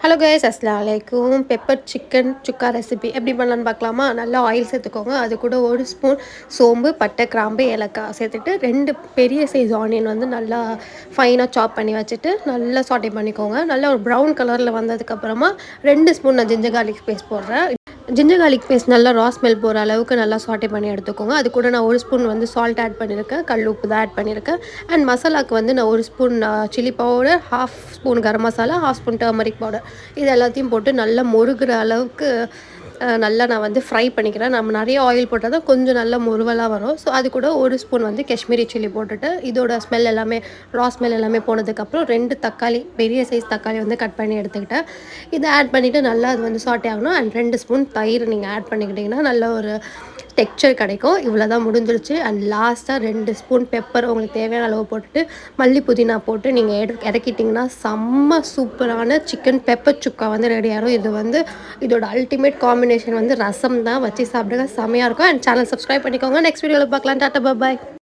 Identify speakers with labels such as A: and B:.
A: Hello guys, அஸ்ஸலாமு அலைக்கும். Pepper chicken சுக்கா recipe எப்படி பண்ணலான்னு பார்க்கலாமா? நல்லா ஆயில் சேர்த்துக்கோங்க. அது கூட 1 ஸ்பூன் சோம்பு, பட்டை, கிராம்பு, ஏலக்காய் சேர்த்துட்டு 2 பெரிய சைஸ் ஆனியன் வந்து நல்லா ஃபைனாக சாப் பண்ணி வச்சுட்டு நல்லா சாட்டே பண்ணிக்கோங்க. நல்லா ஒரு ப்ரௌன் கலரில் வந்ததுக்கப்புறமா 2 ஸ்பூன் நான் ஜிஞ்சர் கார்லிக் பேஸ்ட் போடுறேன். ஜிஞ்சர் கார்லிக் பேஸ்ட் நல்லா ரா ஸ்மெல் போகிற அளவுக்கு நல்லா சாட்டே பண்ணி எடுத்துக்கோங்க. அது கூட நான் 1 ஸ்பூன் வந்து சால்ட் ஆட் பண்ணியிருக்கேன். கல் உப்பு தான் ஆட் பண்ணியிருக்கேன். அண்ட் மசாலாவுக்கு வந்து நான் 1 spoon chilli powder, 1/2 spoon garam masala, 1/2 spoon turmeric powder இது எல்லாத்தையும் போட்டு நல்லா மொருகிற அளவுக்கு நல்லா நான் வந்து ஃப்ரை பண்ணிக்கிறேன். நம்ம நிறைய ஆயில் போட்டால் தான் கொஞ்சம் நல்லா முருவலாக வரும். ஸோ அது கூட 1 ஸ்பூன் வந்து காஷ்மீரி சில்லி போட்டுட்டு இதோட ஸ்மெல் எல்லாமே ரா ஸ்மெல் எல்லாமே போனதுக்கப்புறம் 2 தக்காளி, பெரிய சைஸ் தக்காளி வந்து கட் பண்ணி எடுத்துக்கிட்டேன். இதை ஆட் பண்ணிவிட்டு நல்லா அது வந்து சாட்டே ஆகணும். அண்ட் 2 ஸ்பூன் தயிர் நீங்கள் ஆட் பண்ணிக்கிட்டிங்கன்னா நல்ல ஒரு டெக்ஸ்சர் கிடைக்கும். இவ்வளோ தான் முடிஞ்சிருச்சு. அண்ட் லாஸ்ட்டாக 2 ஸ்பூன் பெப்பர் உங்களுக்கு தேவையான அளவு போட்டுட்டு மல்லி புதினா போட்டு நீங்கள் இறக்கிட்டிங்கன்னா செம்ம சூப்பரான சிக்கன் பெப்பர் சுக்கா வந்து ரெடி ஆகிடும். இது வந்து இதோட அல்டிமேட் காம்பினேஷன் வந்து ரசம் தான். வச்சு சாப்பிடுங்க, செம்மையாக இருக்கும். அண்ட் சேனல் சப்ஸ்கிரைப் பண்ணிக்கோங்க. நெக்ஸ்ட் வீடியோவில் பார்க்கலாம். டாட்டா பாய்.